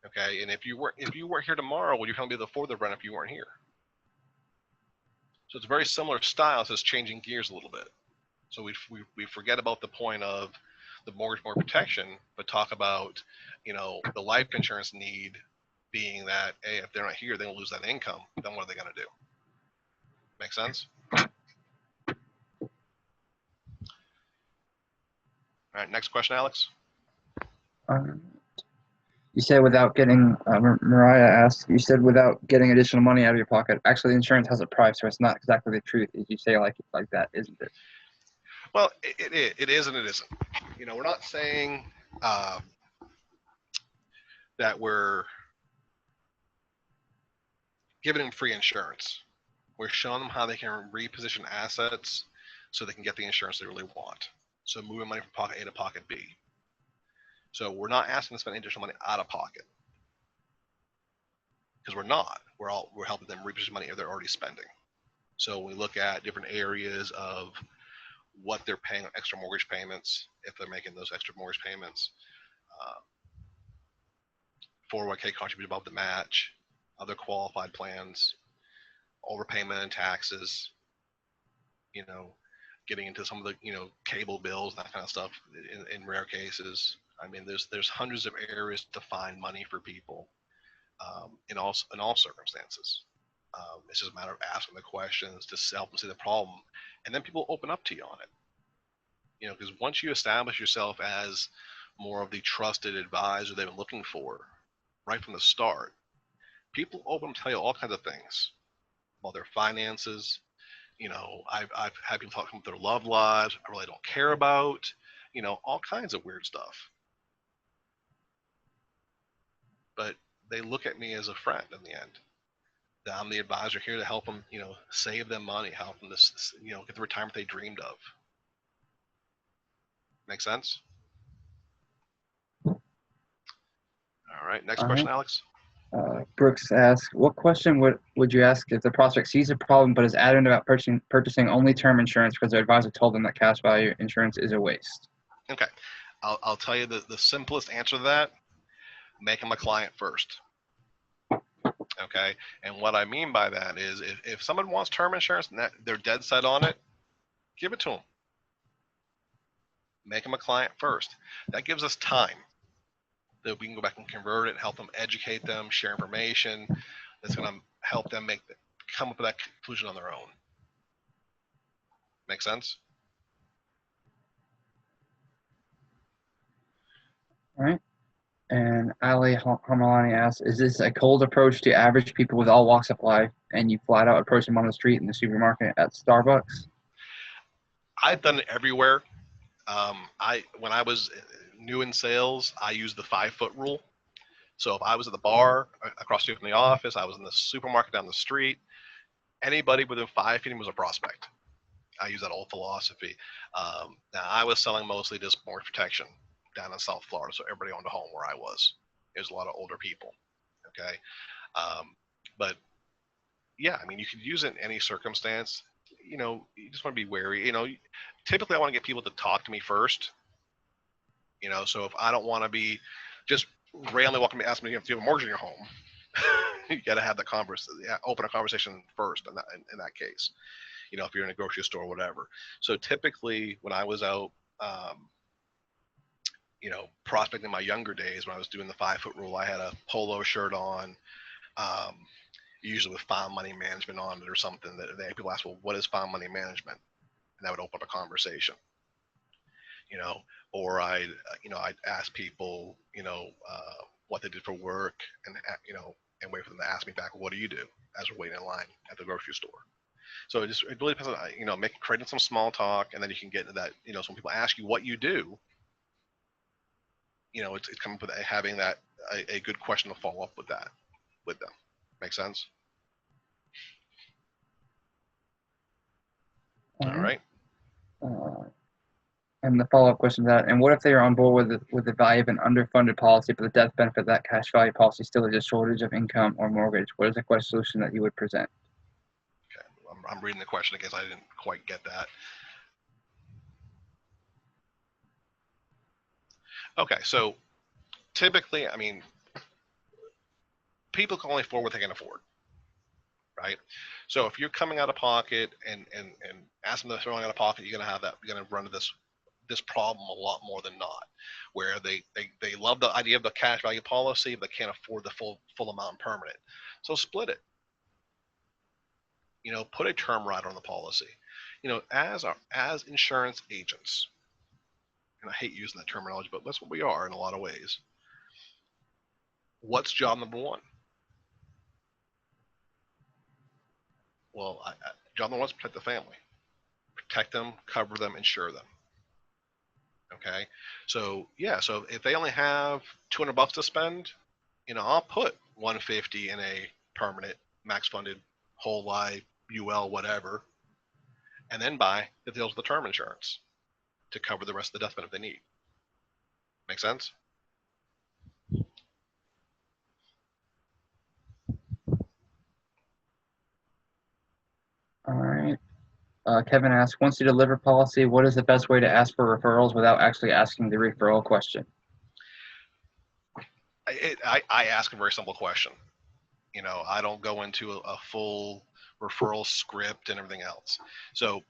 Okay, and if you weren't here tomorrow, would you be able to afford the rent if you weren't here? So it's a very similar style, so it's changing gears a little bit. So we forget about the point of the mortgage protection, but talk about, the life insurance need being that, hey, if they're not here, they'll lose that income. Then what are they going to do? Make sense? All right, next question, Alex. You said without getting, Mariah asked, you said without getting additional money out of your pocket. Actually, the insurance has a price, so it's not exactly the truth. As you say like that, isn't it? Well, it is and it isn't. We're not saying that we're giving them free insurance. We're showing them how they can reposition assets so they can get the insurance they really want. So moving money from pocket A to pocket B. So we're not asking to spend additional money out of pocket, because we're not. We're helping them reposition money they're already spending. So when we look at different areas of what they're paying on extra mortgage payments, if they're making those extra mortgage payments, 401k contribute above the match, other qualified plans, overpayment and taxes, getting into some of the, cable bills, that kind of stuff in rare cases. I mean, there's hundreds of areas to find money for people in all circumstances. It's just a matter of asking the questions to help them see the problem, and then people open up to you on it. Because once you establish yourself as more of the trusted advisor they've been looking for right from the start, people open up to tell you all kinds of things about their finances. I've had people talk about their love lives. I really don't care about, all kinds of weird stuff. but they look at me as a friend in the end. That I'm the advisor here to help them, save them money, help them get the retirement they dreamed of. Make sense? All right. Next All question, right. Alex. Brooks asks, what question would you ask if the prospect sees a problem but is adamant about purchasing only term insurance because their advisor told them that cash value insurance is a waste? Okay. I'll tell you the simplest answer to that: make them a client first. Okay. And what I mean by that is if someone wants term insurance and they're dead set on it, give it to them. Make them a client first. That gives us time that we can go back and convert it, help them educate them, share information that's going to help them come up with that conclusion on their own. Make sense? All right. And Ali Harmalani asks, is this a cold approach to average people with all walks of life, and you flat out approach them on the street, in the supermarket, at Starbucks? I've done it everywhere. When I was new in sales, I used the 5-foot rule. So if I was at the bar across the street from the office, I was in the supermarket down the street, anybody within 5 feet was a prospect. I use that old philosophy. Now I was selling mostly just mortgage protection down in South Florida, so everybody owned a home where I was. There's a lot of older people. Okay, but yeah, I mean, you could use it in any circumstance. You just want to be wary. Typically I want to get people to talk to me first. So if I don't want to be just randomly walking me asking me if you have a mortgage in your home, you got to have the open a conversation first in that case. If you're in a grocery store or whatever. So typically when I was out, prospecting in my younger days, when I was doing the 5-foot rule, I had a polo shirt on, usually with found money management on it or something. That people ask, well, what is found money management? And that would open up a conversation. Or I'd ask people, what they did for work, and wait for them to ask me back, what do you do, as we're waiting in line at the grocery store. So it really depends on, creating some small talk, and then you can get into that, so when people ask you what you do, it's coming up with having that, a good question to follow up with them. Make sense? All right. And the follow-up question to that, and what if they are on board with the value of an underfunded policy, but the death benefit of that cash value policy still is a shortage of income or mortgage? What is the question solution that you would present? Okay, I'm reading the question in case I didn't quite get that. Okay, so typically, I mean, people can only afford what they can afford, right? So if you're coming out of pocket and asking them to throw out of pocket, you're gonna run into this problem a lot more than not, where they love the idea of the cash value policy, but can't afford the full amount permanent. So split it. Put a term rider on the policy. As insurance agents, and I hate using that terminology, but that's what we are in a lot of ways. What's job number one? Well, job number one is protect the family. Protect them, cover them, insure them. Okay, so yeah, so if they only have $200 to spend, I'll put 150 in a permanent, max funded, whole life, UL, whatever, and then buy the deals with the term insurance to cover the rest of the death benefit they need. Make sense? All right. Kevin asks, once you deliver policy, what is the best way to ask for referrals without actually asking the referral question? I ask a very simple question. I don't go into a full referral script and everything else. So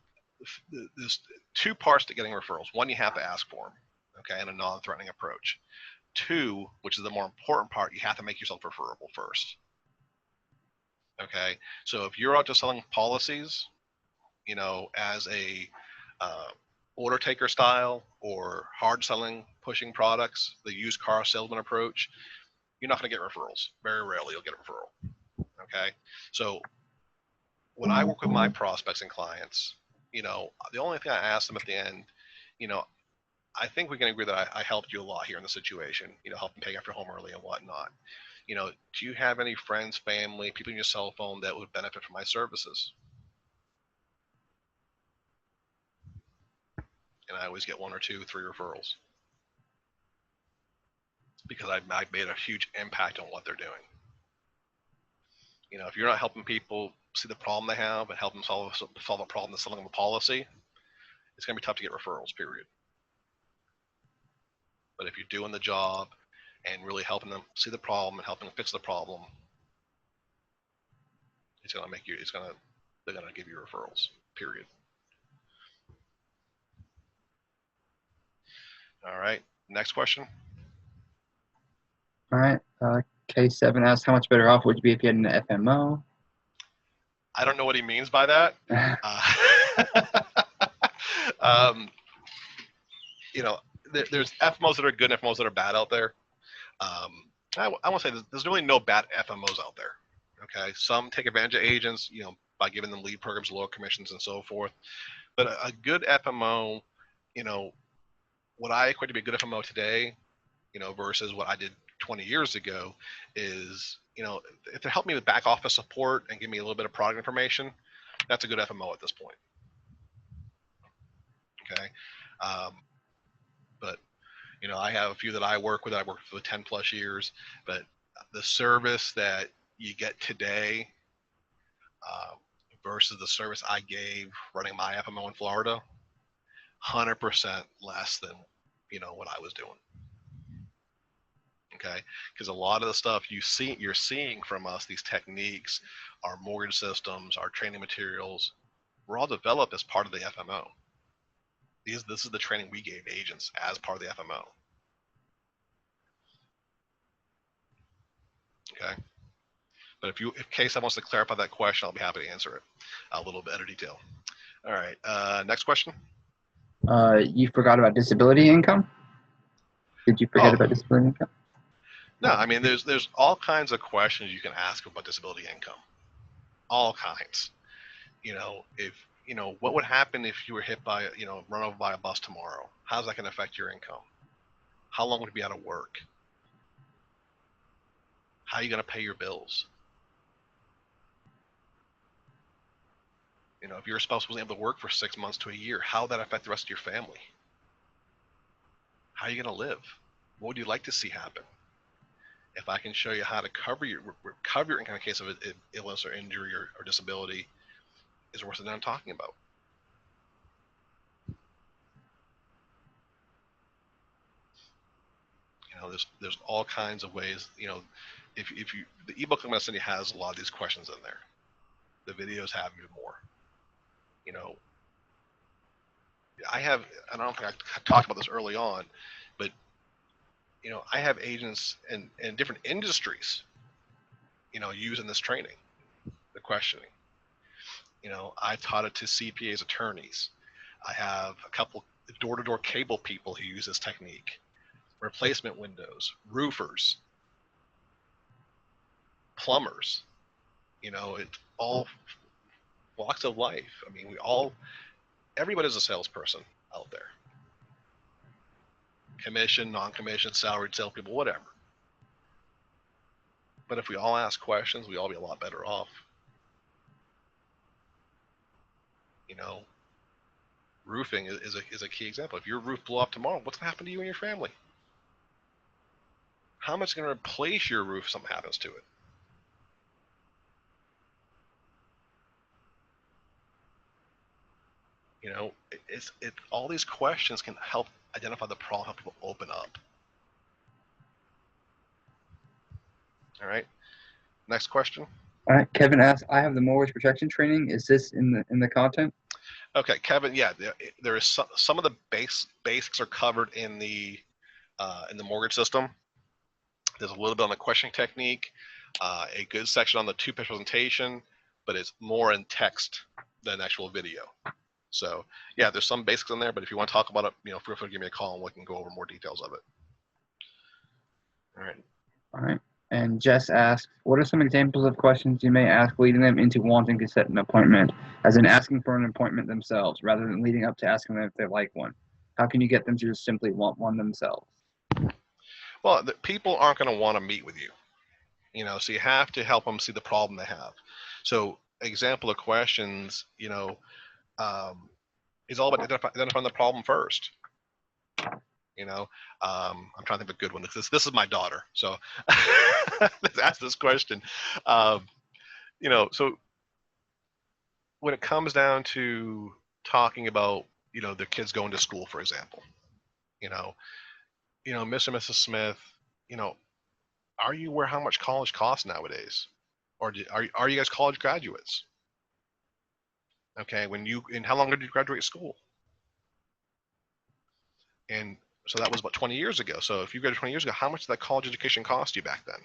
there's two parts to getting referrals. One, you have to ask for them, okay, in a non-threatening approach. Two, which is the more important part, you have to make yourself referable first. Okay, so if you're out just selling policies, as a order taker style or hard selling, pushing products, the used car salesman approach, you're not going to get referrals. Very rarely you'll get a referral. Okay, so when I work with my prospects and clients, the only thing I ask them at the end, I think we can agree that I helped you a lot here in the situation, help them pay off your home early and whatnot. You know, do you have any friends, family, people in your cell phone that would benefit from my services? And I always get 1 or 2, 3 referrals because I've made a huge impact on what they're doing. You know, if you're not helping people see the problem they have and help them solve a problem that's selling them a policy, it's going to be tough to get referrals, period. But if you're doing the job and really helping them see the problem and helping them fix the problem, it's going to make you, they're going to give you referrals, period. All right, next question. All right. K7 asks, how much better off would you be if you had an FMO? I don't know what he means by that. You know, there's FMOs that are good and FMOs that are bad out there. I want to say there's really no bad FMOs out there. Okay, some take advantage of agents, you know, by giving them lead programs, lower commissions, and so forth. But a good FMO, you know, what I equate to be a good FMO today, you know, versus what I did 20 years ago is, you know, if they help me with back office support and give me a little bit of product information, that's a good FMO at this point. Okay. But, you know, I have a few that I work with. I worked for 10 plus years, but the service that you get today versus the service I gave running my FMO in Florida, 100% less than, you know, what I was doing. Okay, because a lot of the stuff you're seeing from us, these techniques, our mortgage systems, our training materials, were all developed as part of the FMO. This is the training we gave agents as part of the FMO. Okay, but if K7 wants to clarify that question, I'll be happy to answer it a little better detail. All right, next question. You forgot about disability income? Did you forget about disability income? No, I mean, there's all kinds of questions you can ask about disability income. All kinds. You know, what would happen if you were hit by, you know, run over by a bus tomorrow? How's that going to affect your income? How long would you be out of work? How are you going to pay your bills? You know, if your spouse wasn't able to work for 6 months to a year, how would that affect the rest of your family? How are you going to live? What would you like to see happen? If I can show you how to cover your income in case of illness or injury or disability, is worth it that I'm talking about. You know, there's all kinds of ways. You know, if you the ebook I'm going to send you has a lot of these questions in there. The videos have even more. You know, I don't think I talked about this early on, but you know, I have agents in different industries, you know, using this training, the questioning. You know, I taught it to CPAs, attorneys. I have a couple door-to-door cable people who use this technique, replacement windows, roofers, plumbers. You know, it's all walks of life. I mean, everybody's a salesperson out there. Commission, non-commission, salaried salespeople, whatever. But if we all ask questions, we all be a lot better off. You know, roofing is a key example. If your roof blew off tomorrow, what's going to happen to you and your family? How much is going to replace your roof if something happens to it? You know, all these questions can help identify the problem, help people open up. All right. Next question. All right. Kevin asks, I have the mortgage protection training. Is this in the content? Okay, Kevin. Yeah, there is some of the basics are covered in the mortgage system. There's a little bit on the questioning technique, a good section on the two-page presentation, but it's more in text than actual video. So yeah, there's some basics in there, but if you want to talk about it, you know, feel free to give me a call and we can go over more details of it. All right. All right. And Jess asks, what are some examples of questions you may ask leading them into wanting to set an appointment, as in asking for an appointment themselves, rather than leading up to asking them if they like one? How can you get them to just simply want one themselves? Well, people aren't going to want to meet with you. You know, so you have to help them see the problem they have. So example of questions, is all about identifying the problem first. You know, I'm trying to think of a good one. This is my daughter, so let's ask this question. Um, so when it comes down to talking about, the kids going to school, for example, you know, Mr. and Mrs. Smith, you know, are you aware how much college costs nowadays? Or are you guys college graduates? Okay, and how long did you graduate school? And so that was about 20 years ago. So if you graduated 20 years ago, how much did that college education cost you back then?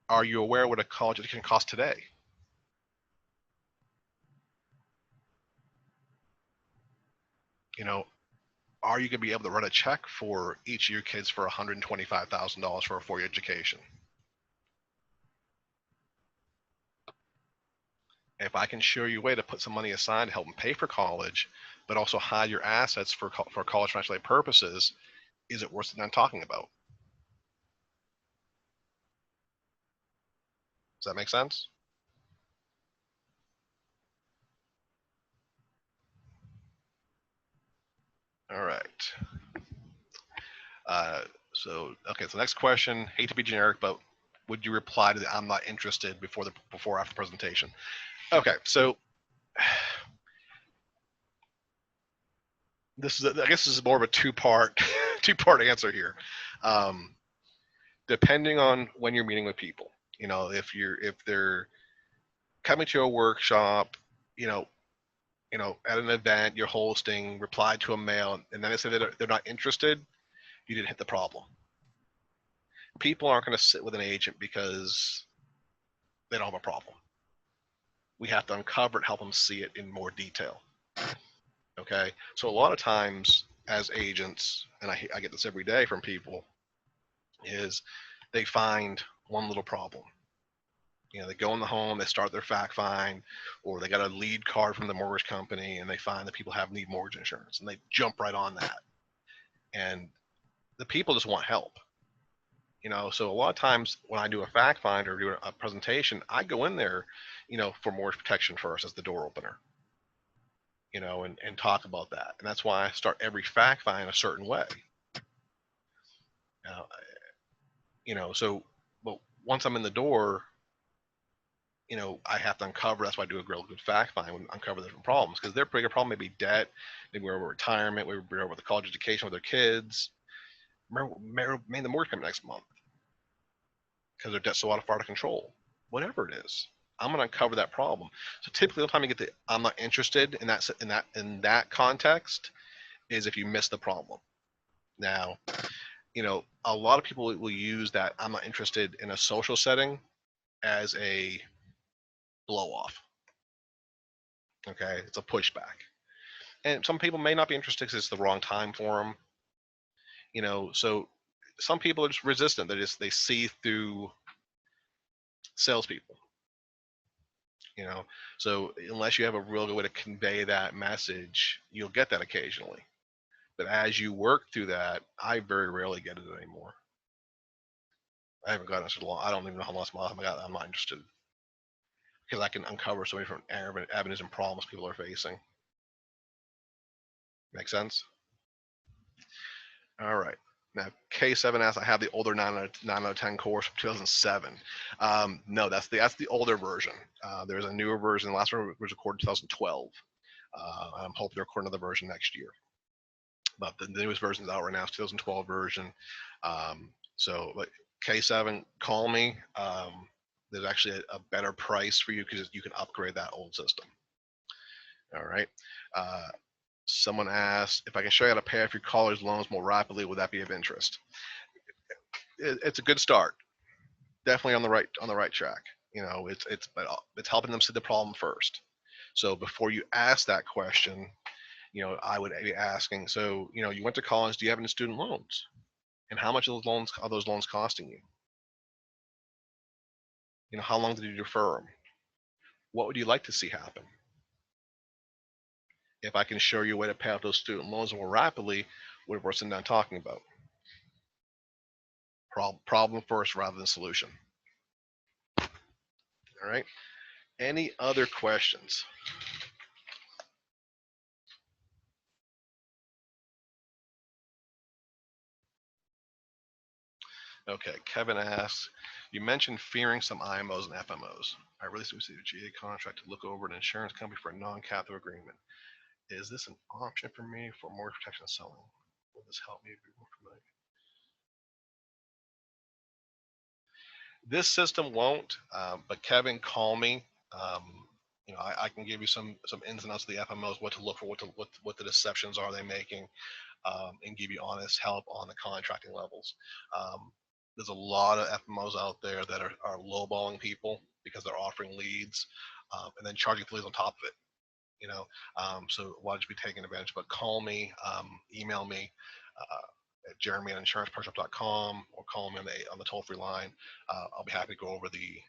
Are you aware what a college education costs today? You know, are you going to be able to run a check for each of your kids for $125,000 for a 4-year education? If I can show you a way to put some money aside to help them pay for college, but also hide your assets for college financial aid purposes, is it worth it I'm talking about? Does that make sense? All right. Okay. So next question. Hate to be generic, but would you reply to the "I'm not interested" before after presentation? Okay. So I guess this is more of a two-part answer here. Depending on when you're meeting with people, if they're coming to a workshop, you know, at an event you're hosting, reply to a mail, and then they say they're not interested, you didn't hit the problem. People aren't going to sit with an agent because they don't have a problem. We have to uncover it, help them see it in more detail. Okay, so a lot of times as agents, and I get this every day from people, is they find one little problem. They go in the home, they start their fact find, or they got a lead card from the mortgage company, and they find that people need mortgage insurance, and they jump right on that. And the people just want help. So a lot of times when I do a fact find or do a presentation, I go in there, for mortgage protection first as the door opener, and talk about that. And that's why I start every fact find a certain way. But once I'm in the door, I have to uncover. That's why I do a real good fact find, uncover the different problems, because their bigger problem may be debt, maybe we're over retirement, maybe we're over the college education with their kids, maybe the mortgage payment next month because their debt's so far out of control. Whatever it is, I'm going to uncover that problem. So typically, the time you get the "I'm not interested" in that context is if you miss the problem. Now, a lot of people will use that "I'm not interested" in a social setting as a blow off. Okay, it's a pushback, and some people may not be interested because it's the wrong time for them. So some people are just resistant. They see through salespeople. So unless you have a real good way to convey that message, you'll get that occasionally. But as you work through that, I very rarely get it anymore. I haven't gotten it so long. I don't even know how long I'm not interested, because I can uncover so many different avenues and problems people are facing. Make sense? All right. Now, K7 asks, I have the older 9 out of 10 course from 2007. No, that's the older version. There's a newer version. The last one was recorded in 2012. I'm hoping to record another version next year. But the newest version is out right now. It's 2012 version. But K7, call me. There's actually a better price for you because you can upgrade that old system. All right. Someone asked, if I can show you how to pay off your college loans more rapidly, would that be of interest? It's a good start. Definitely on the right track. It's helping them see the problem first. So before you ask that question, I would be asking, so, you went to college, do you have any student loans? And how much are those loans costing you? How long did you defer them? What would you like to see happen? If I can show you a way to pay off those student loans more rapidly, what we're sitting down talking about. Problem first rather than solution. All right. Any other questions? Okay, Kevin asks, you mentioned fearing some IMOs and FMOs. I really received a GA contract to look over an insurance company for a non-captive agreement. Is this an option for me for more protection and selling? Will this help me be more familiar? This system won't, but Kevin, call me. I can give you some ins and outs of the FMOs, what to look for, what the deceptions are they making, and give you honest help on the contracting levels. There's a lot of FMOs out there that are lowballing people because they're offering leads and then charging for leads on top of it. So why don't you be taking advantage? But call me, email me at jeremy@insurancepartnership.com or call me on the toll-free line. I'll be happy to go over the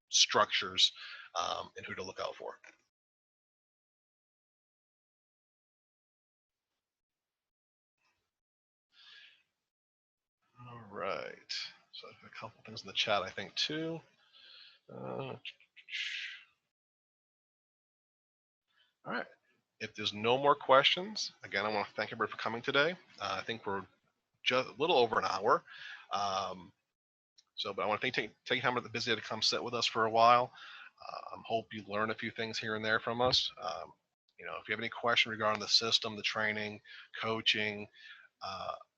structures and who to look out for. All right. So I've got a couple things in the chat, I think, too. All right. If there's no more questions, again, I want to thank everybody for coming today. I think we're just a little over an hour. But I want to take time out of the busy day to come sit with us for a while. Hope you learn a few things here and there from us. If you have any question regarding the system, the training, coaching,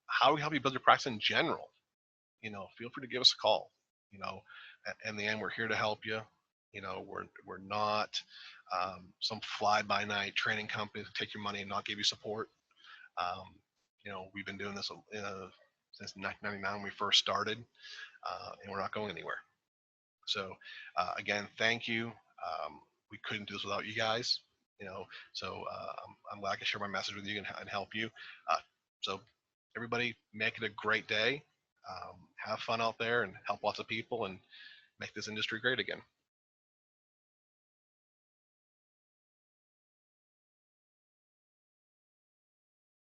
how we help you build your practice in general, feel free to give us a call. In the end, we're here to help you. We're not some fly-by-night training company to take your money and not give you support. We've been doing this since 1999 when we first started, and we're not going anywhere. So again, thank you. We couldn't do this without you guys. I'm glad I can share my message with you and help you. So everybody, make it a great day. Have fun out there and help lots of people and make this industry great again.